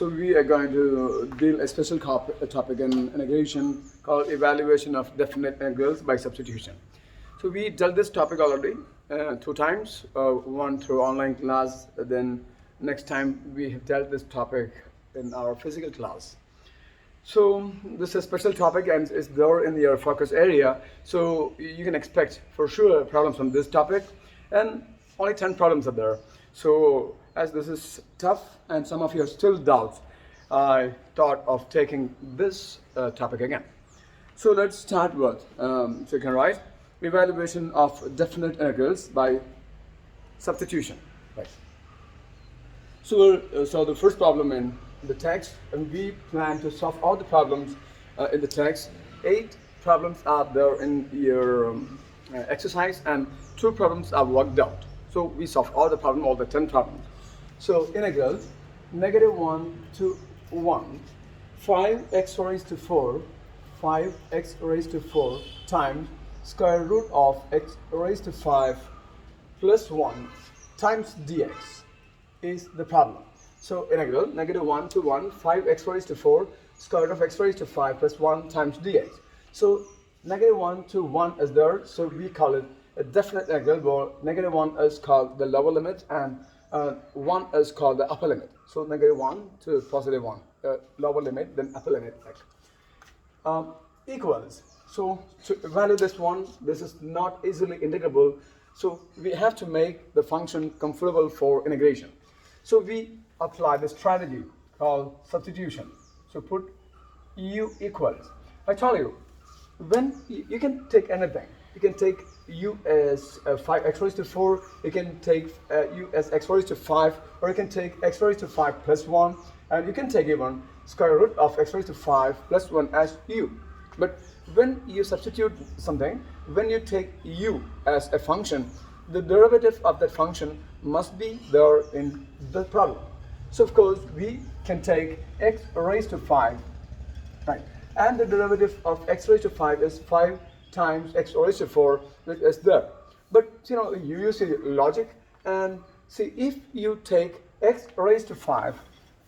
So we are going to deal a special topic in integration called evaluation of definite integrals by substitution. So we dealt this topic already 2 times, one through online class, then next time we have dealt this topic in our physical class. So this is a special topic and is there in your focus area. So you can expect for sure problems from this topic, and only 10 problems are there. So as this is tough and some of you have still doubts, I thought of taking this topic again. So let's start with, so you can write evaluation of definite integrals by substitution. Right. So the first problem in the text, and we plan to solve all the problems in the text. 8 problems are there in your exercise, and 2 problems are worked out. So we solve all the problems, all the 10 problems. So integrals -1 to 1, 5x raised to 4, 5x raised to 4 times square root of x raised to 5 plus 1 times dx is the problem. So integral -1 to 1, 5x raised to 4, square root of x raised to 5 plus 1 times dx. So -1 to 1 is there, so we call it a definite integral, where -1 is called the lower limit and 1 is called the upper limit. So -1 to +1, lower limit, then upper limit. Equals. So to evaluate this one, this is not easily integrable. So we have to make the function comfortable for integration. So we apply the strategy called substitution. So put u equals. I told you, when you can take anything. You can take u as 5x raised to 4, you can take u as x raised to 5, or you can take x raised to 5 plus 1, and you can take even square root of x raised to 5 plus 1 as u. But when you substitute something, when you take u as a function, the derivative of that function must be there in the problem. So of course we can take x raised to 5, right? And the derivative of x raised to 5 is 5 times x raised to 4, which is there. But you use the logic and see, if you take x raised to 5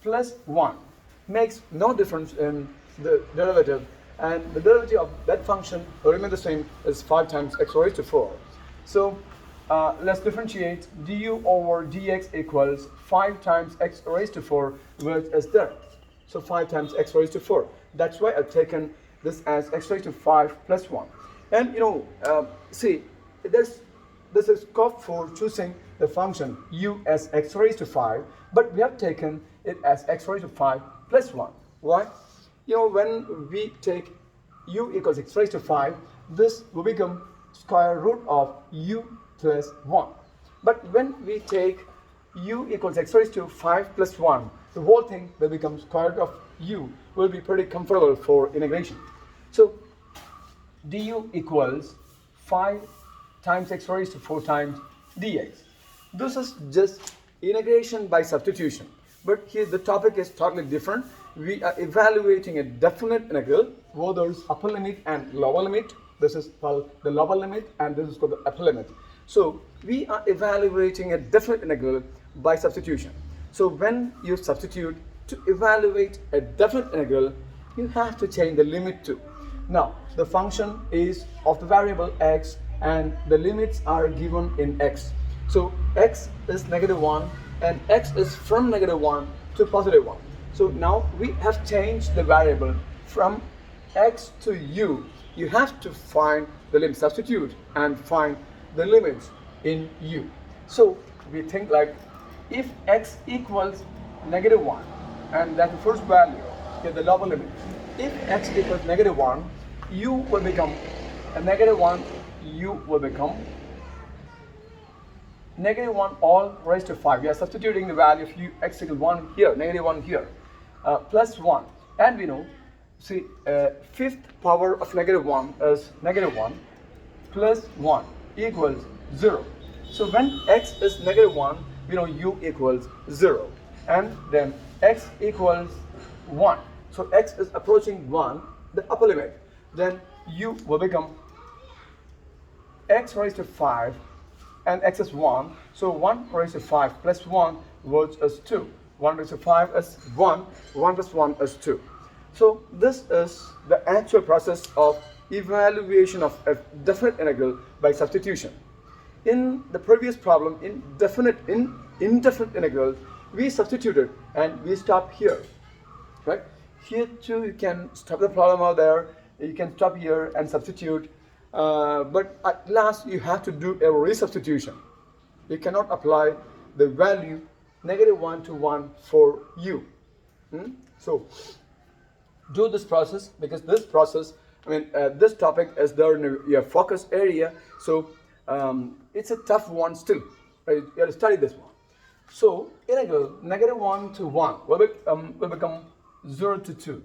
plus 1, makes no difference in the derivative, and the derivative of that function will remain the same as 5 times x raised to 4. So let's differentiate. Du over dx equals 5 times x raised to 4, which is there. So 5 times x raised to 4. That's why I've taken this as x raised to 5 plus 1. And see, this is called for choosing the function u as x raised to 5, but we have taken it as x raised to 5 plus 1. Why? When we take u equals x raised to 5, this will become square root of u plus 1. But when we take u equals x raised to 5 plus 1, the whole thing will become square root of u, will be pretty comfortable for integration. So du equals 5 times x raised to 4 times dx. This is just integration by substitution. But here the topic is totally different. We are evaluating a definite integral where there is upper limit and lower limit. This is called the lower limit and this is called the upper limit. So we are evaluating a definite integral by substitution. So when you substitute to evaluate a definite integral, you have to change the limit too. Now, the function is of the variable x and the limits are given in x. So x is -1 and x is from -1 to +1. So now we have changed the variable from x to u. You have to find the limit, substitute and find the limits in u. So we think like, if x equals -1, and that's the first value, the lower limit. If x equals -1, u will become a -1, u will become -1 all raised to 5. We are substituting the value of u, x equals 1 here, -1 here, plus 1. And we know, see, 5th power of -1 is -1 plus 1 equals 0. So when x is -1, we know u equals 0. And then x equals 1. So x is approaching 1, the upper limit. Then u will become x raised to 5 and x is 1. So 1 raised to 5 plus 1, which is 2. 1 raised to 5 is 1, 1 plus 1 is 2. So this is the actual process of evaluation of a definite integral by substitution. In the previous problem, in indefinite integrals, we substituted and we stop here, right? Here too, you can stop the problem out there. You can stop here and substitute, but at last you have to do a resubstitution. You cannot apply the value -1 to 1 for u. So do this process, because this process, this topic is there in your focus area, so it's a tough one still. Right? You have to study this one. So integral -1 to 1 will become 0 to 2,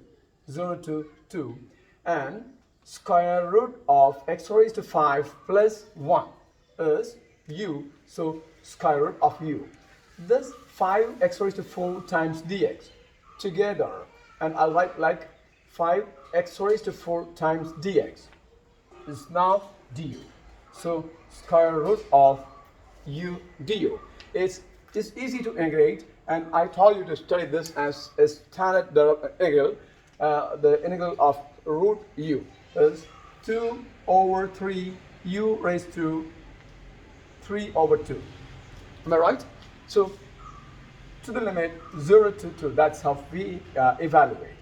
0 to 2, and square root of x raised to 5 plus 1 is u, so square root of u. This 5x raised to 4 times dx together, and I'll write like 5x raised to 4 times dx is now du. So square root of u du. It's easy to integrate, and I told you to study this as a standard integral. The integral of root u is 2 over 3 u raised to 3 over 2. Am I right? So to the limit 0 to 2, that's how we evaluate.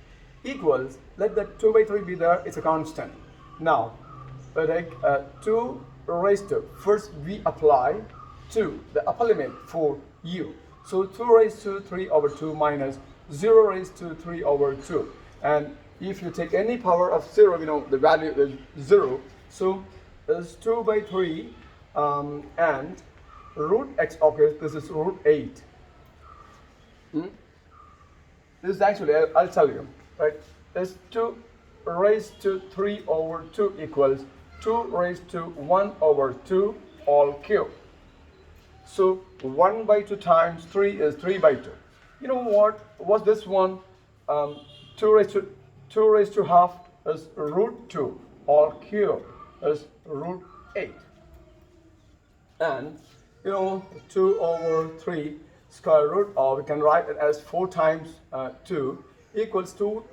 Equals, let that 2 by 3 be there, it's a constant. Now, we take 2 raised to, first we apply 2, the upper limit for u. So 2 raised to 3 over 2 minus 0 raised to 3 over 2. And if you take any power of 0, we know the value is 0. So it's 2 by 3 and root x, okay, this is root 8. This is actually, I'll tell you, right? It's 2 raised to 3 over 2 equals 2 raised to 1 over 2 all cubed. So 1 by 2 times 3 is 3 by 2. You know what? What's this one? 2 raised to half is root 2. All cubed is root 8. And 2 over 3 square root, or we can write it as 4 times 2 equals 2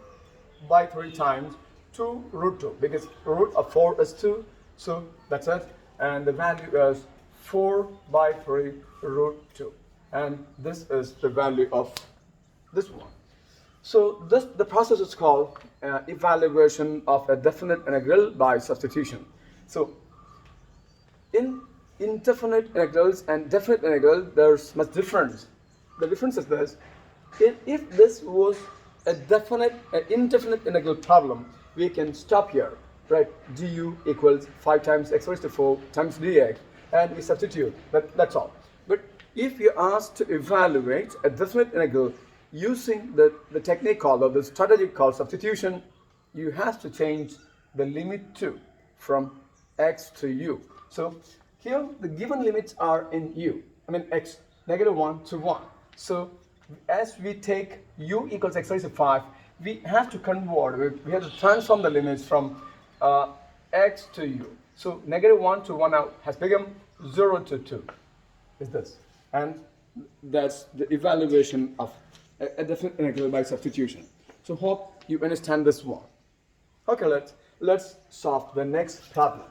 by 3 times 2 root 2, because root of 4 is 2. So that's it. And the value is 4 by 3 root 2, and this is the value of this one. So the process is called evaluation of a definite integral by substitution. So in indefinite integrals and definite integral, there's much difference. The difference is this: if this was a indefinite integral problem, we can stop here, right? Du equals 5 times x raised to 4 times dx, and we substitute. That's all. But if you're asked to evaluate a definite integral using the technique called, or the strategy called substitution, you have to change the limit to from x to u. So here the given limits are in u. X -1 to 1. So as we take u equals x raised to 5, we have to convert. We have to transform the limits from x to u. So -1 to 1 now has become 0 to 2 is this, and that's the evaluation of a definite integral by substitution. So hope you understand this one. Okay, let's solve the next problem.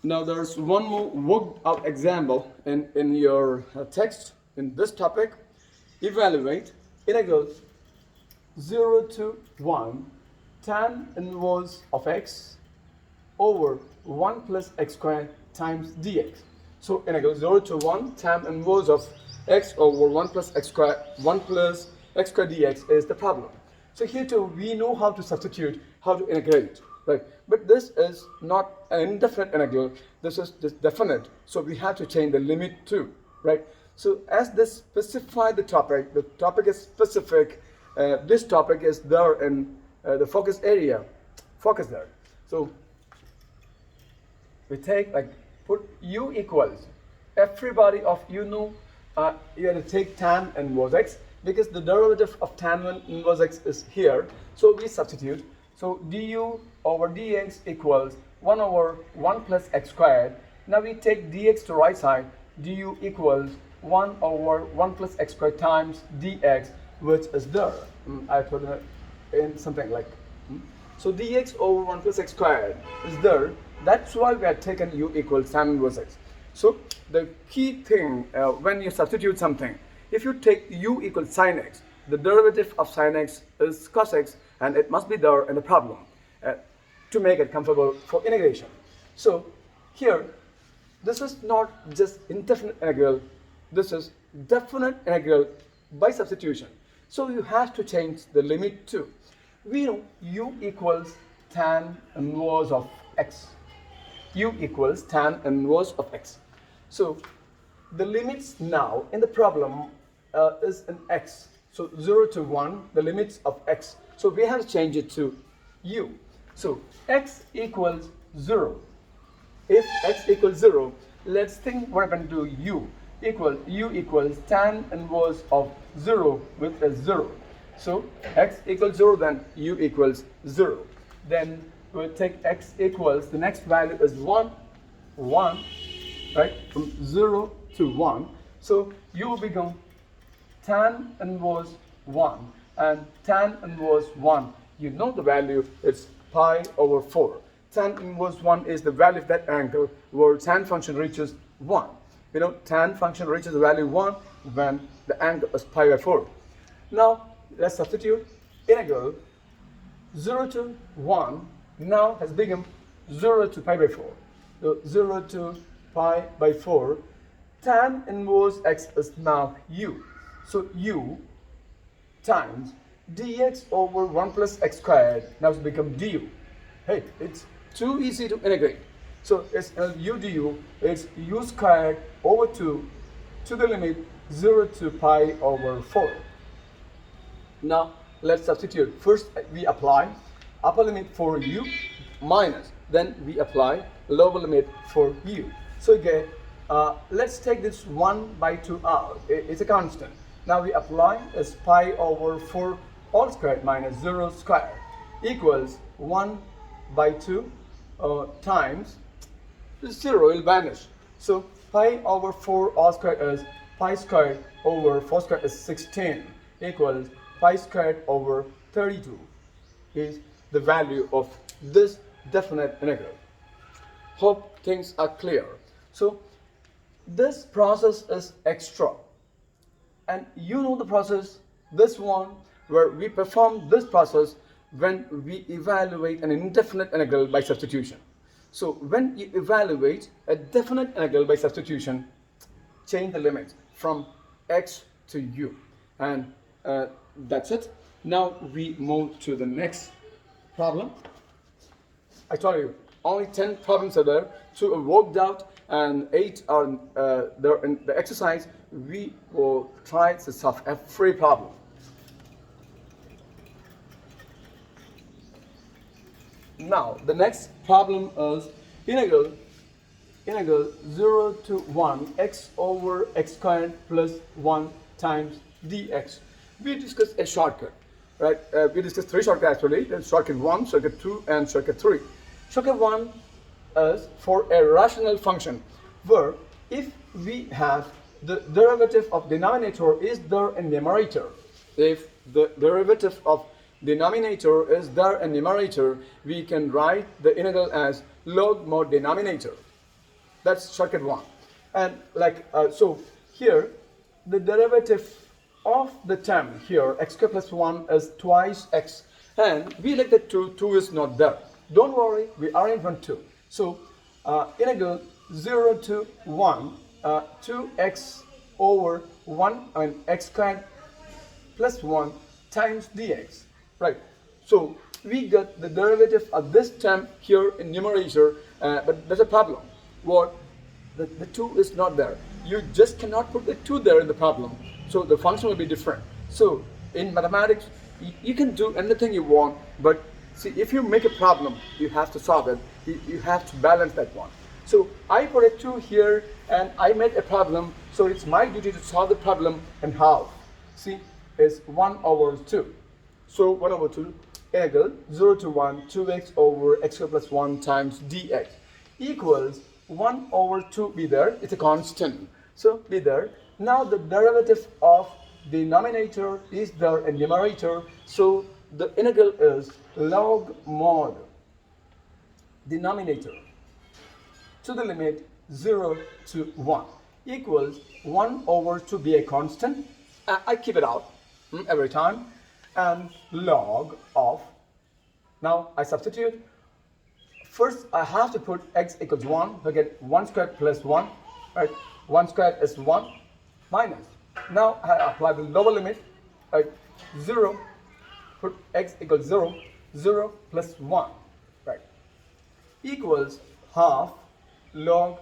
Now there's one more worked out example in your text in this topic. Evaluate integrals 0 to 1 tan inverse of x over 1 plus x squared times dx. So integral 0 to 1 tan inverse of x over 1 plus x squared dx is the problem. So here too we know how to substitute, how to integrate, right? But this is not an indefinite integral, this is definite, so we have to change the limit too, right? So as this specify the topic is specific. This topic is there in the focus area, focus there. So we take, put u equals, everybody of you know, you have to take tan inverse x, because the derivative of tan inverse x is here. So we substitute. So du over dx equals 1 over 1 plus x squared. Now we take dx to right side, du equals 1 over 1 plus x squared times dx, which is there. I put it in something like, so dx over 1 plus x squared is there. That's why we have taken u equals tan inverse x. So the key thing when you substitute something, if you take u equals sin x, the derivative of sin x is cos x, and it must be there in the problem to make it comfortable for integration. So here, this is not just indefinite integral, this is definite integral by substitution. So you have to change the limit too. We know u equals tan inverse of x. U equals tan inverse of x. So the limits now in the problem is in x. So 0 to 1, the limits of x. So we have to change it to u. So x equals 0. If x equals 0, let's think what happened to u. U equals tan inverse of 0 with a 0. So x equals 0, then u equals 0. Then we'll take x equals, the next value is 1, right? From 0 to 1. So u will become tan inverse 1. And tan inverse 1, you know the value, it's pi over 4. Tan inverse 1 is the value of that angle where tan function reaches 1. You know, tan function reaches the value 1 when the angle is pi by 4. Now, let's substitute integral 0 to 1 now has become 0 to pi by 4. So 0 to pi by 4. Tan inverse x is now u. So u times dx over 1 plus x squared now has become du. Hey, it's too easy to integrate. So it's u du, it's u squared over 2 to the limit 0 to pi over 4. Now let's substitute. First we apply upper limit for u minus, then we apply lower limit for u. So again, let's take this 1 by 2 out. It's a constant. Now we apply as pi over 4 all squared minus 0 squared equals 1 by 2 times 0 will vanish. So pi over 4 all squared is pi squared over 4 squared is 16 equals pi squared over 32 is the value of this definite integral. Hope things are clear. So this process is extra. And you know the process, this one, where we perform this process when we evaluate an indefinite integral by substitution. So when you evaluate a definite integral by substitution, change the limits from x to u. And that's it. Now we move to the next problem. I told you, only 10 problems are there. 2 are worked out and 8 are there in the exercise. We will try to solve every problem. Now, the next problem is integral 0 to 1 x over x squared plus 1 times dx. We discussed a shortcut, right? We discussed 3 shortcuts actually. There's shortcut 1, shortcut 2, and shortcut 3. Shortcut 1 is for a rational function where if we have the derivative of denominator is there in numerator. If the derivative of denominator is there in numerator, we can write the integral as log mod denominator. That's shortcut 1. And like, so here, the derivative of the term here, x squared plus 1 is twice x. And we like that 2 is not there. Don't worry, we arrange 1, 2. So, integral 0 to 1, 2x over 1 and x squared plus 1 times dx. Right. So we got the derivative of this term here in numerator, but there's a problem. What? The 2 is not there. You just cannot put the 2 there in the problem. So the function will be different. So in mathematics, you can do anything you want, but see, if you make a problem, you have to solve it. You have to balance that one. So I put a 2 here and I made a problem. So it's my duty to solve the problem in half. See, it's 1 over 2. So 1 over 2 integral 0 to 1 2x over x squared plus 1 times dx equals 1 over 2 be there. It's a constant. So be there. Now the derivative of the denominator is there in numerator. So the integral is log mod denominator to the limit 0 to 1 equals 1 over 2 be a constant. I keep it out every time, and log of, now I substitute. First I have to put x equals 1, I get 1 squared plus 1, right? 1 squared is 1 minus. Now I apply the lower limit, right? 0, put x equals 0, 0 plus 1, right? Equals half log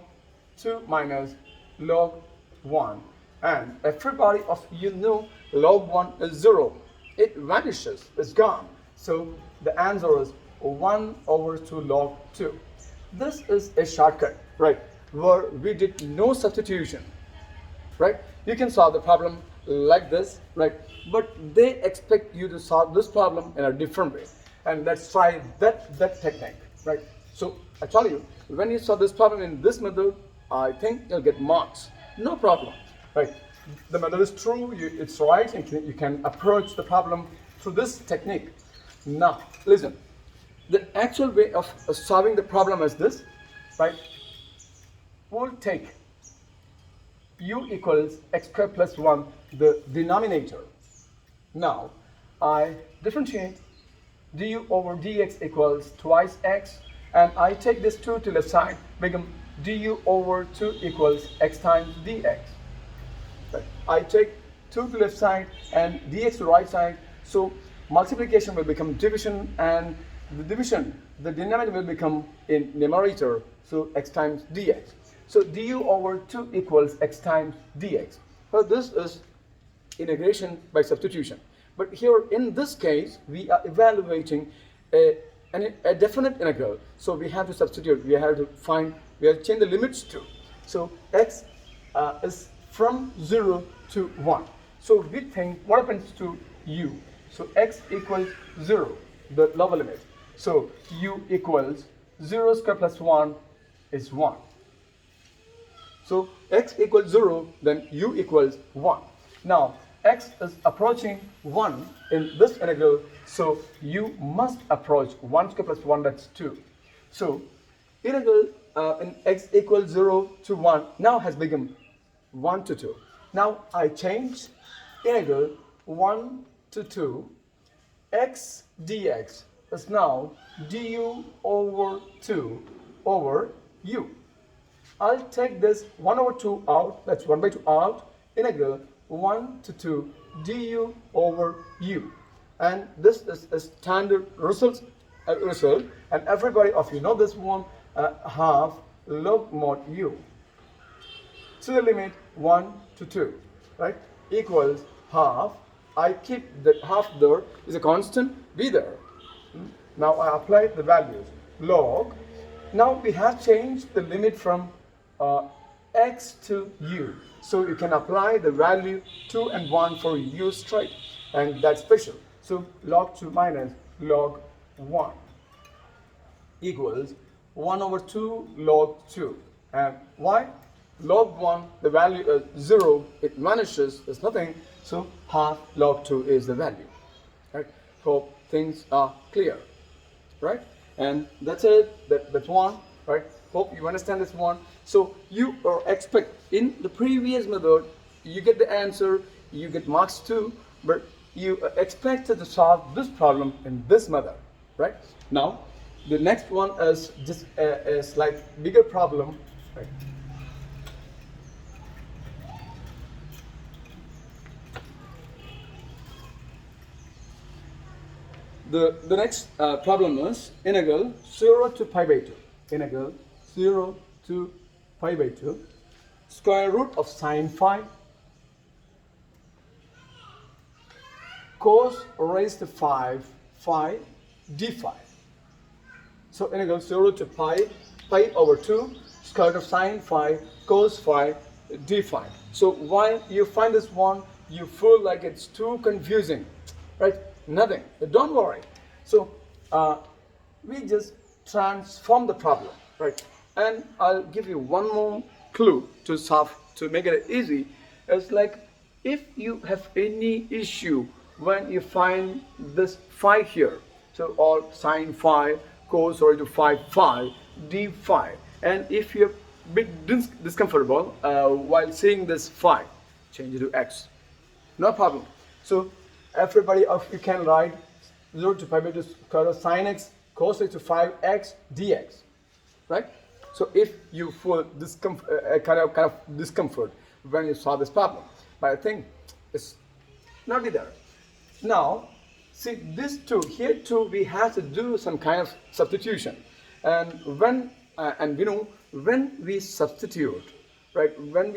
2 minus log 1. And everybody of you know log 1 is 0. It vanishes, it's gone. So the answer is 1 over 2 log 2. This is a shortcut, right, where we did no substitution, right? You can solve the problem like this, right? But they expect you to solve this problem in a different way. And let's try that technique, right? So I tell you, when you solve this problem in this method, I think you'll get marks. No problem, right? The method is true, it's right, and you can approach the problem through this technique. Now, listen. The actual way of solving the problem is this, right? We'll take u equals x squared plus 1, the denominator. Now, I differentiate du over dx equals twice x, and I take this 2 to the left side, become du over 2 equals x times dx. Right. I take 2 to the left side and dx to the right side, so multiplication will become division, and the division, the denominator will become in numerator, so x times dx. So du over 2 equals x times dx. So this is integration by substitution. But here in this case, we are evaluating a definite integral. So we have to substitute, we have to change the limits to. So x is from 0 to 1. So we think, what happens to u? So x equals 0, the lower limit. So u equals 0 squared plus 1 is 1. So x equals 0, then u equals 1. Now x is approaching 1 in this integral, so u must approach 1 squared plus 1, that's 2. So integral in x equals 0 to 1 now has become 1 to 2. Now I change integral 1 to 2, x dx is now du over 2 over u. I'll take this 1 over 2 out, that's 1 by 2 out, integral 1 to 2 du over u. And this is a standard result, and everybody of you know this one, half log mod u to the limit 1 to 2, right, equals half. I keep the half there, is a constant, be there. Now I apply the values, log. Now we have changed the limit from x to u. So you can apply the value 2 and 1 for u straight, and that's special. So log 2 minus log 1 equals 1 over 2 log 2. And why? Log 1, the value is 0, it vanishes, there's nothing, so half log 2 is the value. Right? Hope things are clear. Right? And that's it, that's one, right? Hope you understand this one. So you expect in the previous method, you get the answer, you get marks too, but you expected to solve this problem in this method, right? Now, the next one is just a slight bigger problem, right? The next problem is integral 0 to pi by 2. Integral 0 to pi by 2. Square root of sine phi cos raised to 5 phi d phi. So integral 0 to pi over 2 square root of sine phi cos phi d phi. So while you find this one, you feel like it's too confusing, right? Nothing. Don't worry. So we just transform the problem, right? And I'll give you one more clue to solve, to make it easy. It's like if you have any issue when you find this phi here, so all sine phi, cos or to phi d phi, and if you're a bit discomfortable while seeing this phi, change it to x, no problem. So everybody of you can write 0 to pi by 2 square root of sine x cos to 5x dx, right? So if you feel kind of discomfort when you solve this problem, but I think it's not be there. Now, see this two here too, we have to do some kind of substitution, and when we substitute, right? When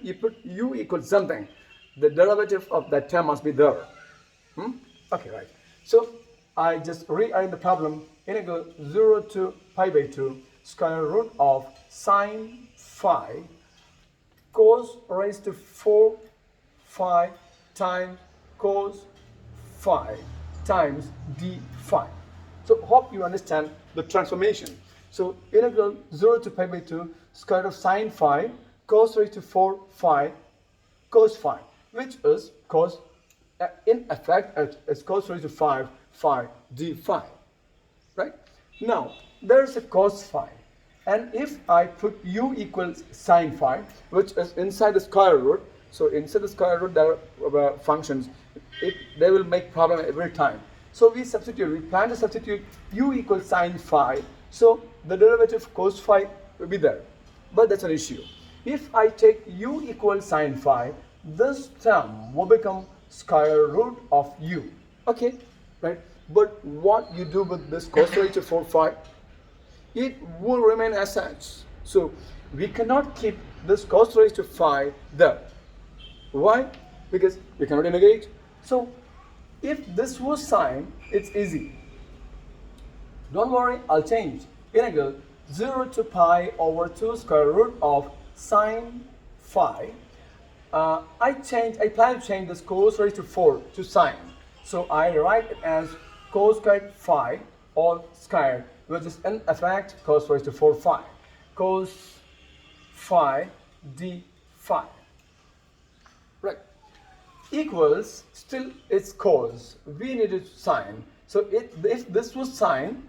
you put u equals something, the derivative of that term must be there. Okay, right. So I just rearrange the problem. Integral 0 to pi by 2 square root of sine phi cos raised to 4 phi times cos phi times d phi. So hope you understand the transformation. So integral 0 to pi by 2 square root of sine phi cos raised to 4 phi cos phi, which is cos, in effect it's cos raised to 5 phi d phi, right? Now there is a cos phi, and if I put u equals sine phi, which is inside the square root, so inside the square root there are functions, they will make problem every time. So we plan to substitute u equals sine phi, so the derivative cos phi will be there, but that's an issue. If I take u equals sine phi, this term will become square root of u, okay, right? But what you do with this cos raised to 4 phi, it will remain as such. So we cannot keep this cos raised to phi there. Why? Because we cannot integrate. So if this was sine, it's easy. Don't worry, I'll change. Integral 0 to pi over 2 square root of sine phi. I plan to change this cos raised to 4 to sine. So I write it as cos squared phi all squared, which is in effect cos raised to 4 phi. Cos phi d phi. Right. Equals, still it's cos. We needed sine. So if this was sine,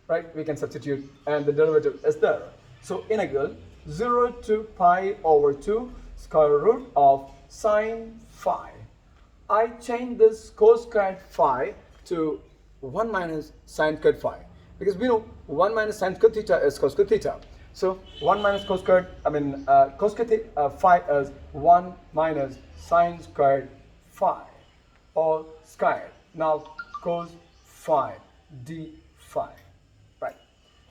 right, we can substitute and the derivative is there. So integral 0 to pi over 2 square root of sine phi. I change this cos squared phi to 1 minus sine squared phi, because we know 1 minus sine squared theta is cos squared theta. So 1 minus cos squared, cos squared phi is 1 minus sine squared phi all squared. Now cos phi d phi, right?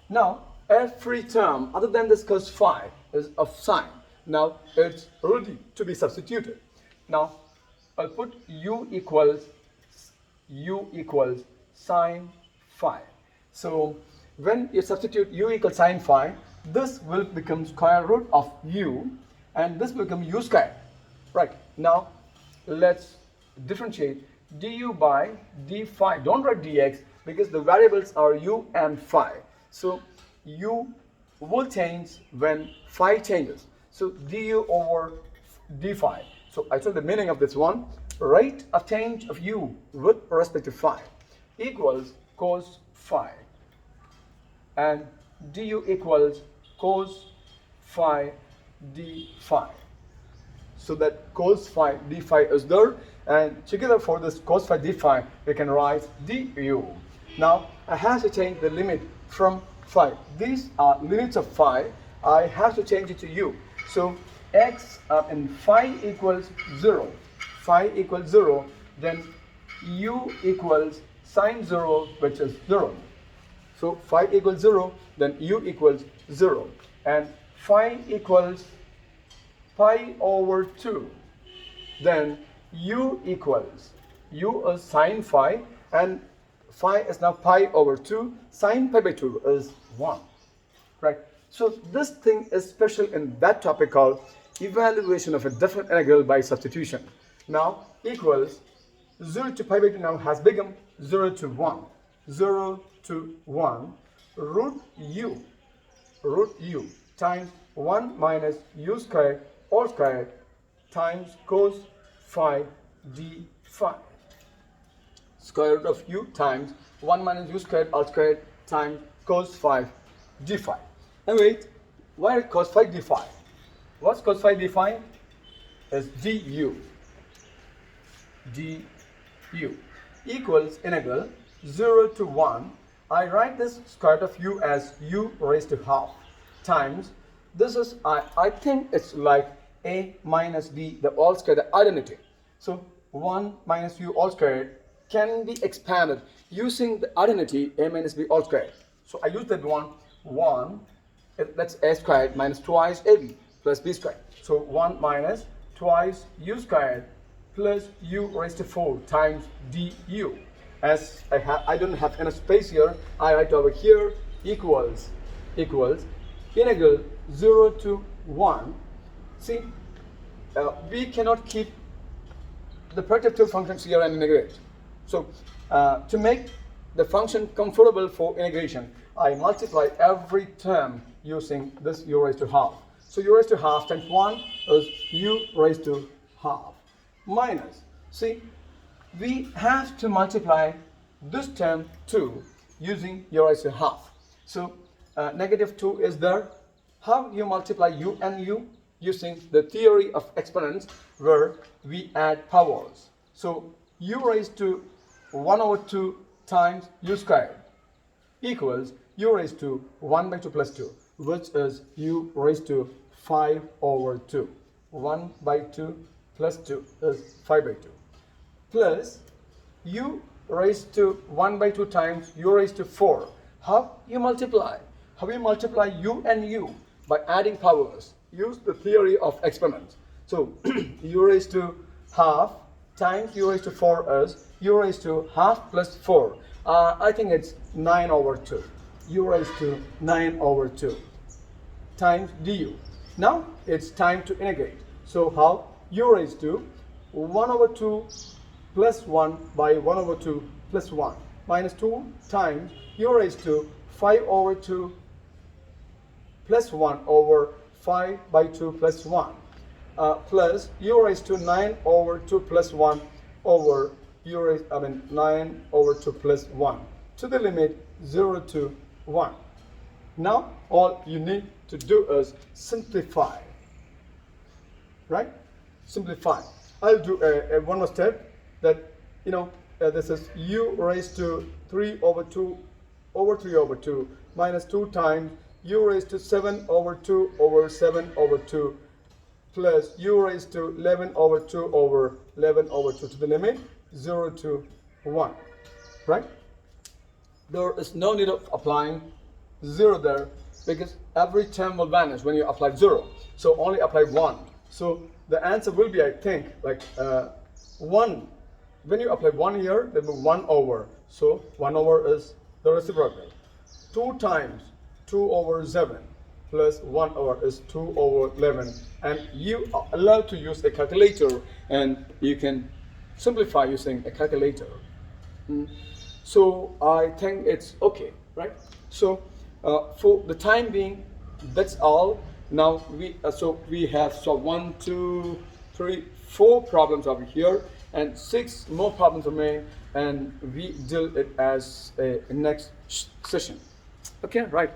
Now every term other than this cos phi is of sine. Now it's ready to be substituted. Now I'll put u equals sine phi. So when you substitute u equals sine phi, this will become square root of u, and this will become u squared. Right. Now let's differentiate du by d phi. Don't write dx because the variables are u and phi. So u will change when phi changes. So du over d phi. So I told the meaning of this one. Rate of change of u with respect to phi equals cos phi, and du equals cos phi d phi. So that cos phi d phi is there, and together for this cos phi d phi we can write du. Now I have to change the limit from phi. These are limits of phi. I have to change it to u. So x and phi equals 0. Phi equals 0, then u equals sine 0, which is 0. So phi equals 0, then u equals 0. And phi equals pi over 2. Then u is sine phi, and phi is now pi over 2. Sine pi by 2 is 1. Right? So this thing is special in that topic called evaluation of a definite integral by substitution. Now equals 0 to pi by 2 now has become 0 to 1, 0 to 1, root u times 1 minus u squared all squared times cos phi d phi. Square root of u times 1 minus u squared all squared times cos phi d phi. And wait, why cos phi d phi? What's cos phi d phi? Is du equals integral 0 to 1. I write this square root of u as u raised to half times, this is, I think it's like a minus b, the all squared, the identity. So 1 minus u all squared can be expanded using the identity a minus b all squared. So I use that one, that's a squared minus twice ab plus b squared. So 1 minus twice u squared plus u raised to 4 times du. As I don't have enough space here, I write over here equals integral 0 to 1. See, we cannot keep the productive two functions here and integrate. So to make the function comfortable for integration, I multiply every term using this u raised to half. So u raised to half times 1 is u raised to half minus, see, we have to multiply this term 2 using u raised to half. So negative 2 is there. How you multiply u and u? Using the theory of exponents where we add powers. So u raised to 1 over 2 times u squared equals u raised to 1 by 2 plus 2, which is u raised to 5 over 2. 1 by 2 plus 2 is 5 by 2. Plus u raised to 1 by 2 times u raised to 4. How you multiply? How you multiply u and u? By adding powers. Use the theory of exponents. So u raised to half times u raised to 4 is u raised to half plus 4. I think it's 9 over 2. U raised to 9 over 2 times du. Now it's time to integrate. So how? U raised to 1 over 2 plus 1 by 1 over 2 plus 1 minus 2 times u raised to 5 over 2 plus 1 over 5 by 2 plus 1 plus u raised to 9 over 2 plus 1 over 9 over 2 plus 1 to the limit 0 to 1. Now all you need to do is simplify, right? Simplify. I'll do one more step, that this is u raised to 3 over 2 over 3 over 2 minus 2 times u raised to 7 over 2 over 7 over 2 plus u raised to 11 over 2 over 11 over 2 to the limit 0 to 1, right? There is no need of applying 0 there, because every term will vanish when you apply 0. So only apply 1. So the answer will be, I think, like 1. When you apply 1 here, then 1 over. So 1 over is the reciprocal. 2 times 2 over 7 plus 1 over is 2 over 11. And you are allowed to use a calculator, and you can simplify using a calculator. So I think it's okay, right? So for the time being, that's all. Now we have solved 1, 2, 3, 4 problems over here, and 6 more problems remain, and we deal it as a next session. Okay, right.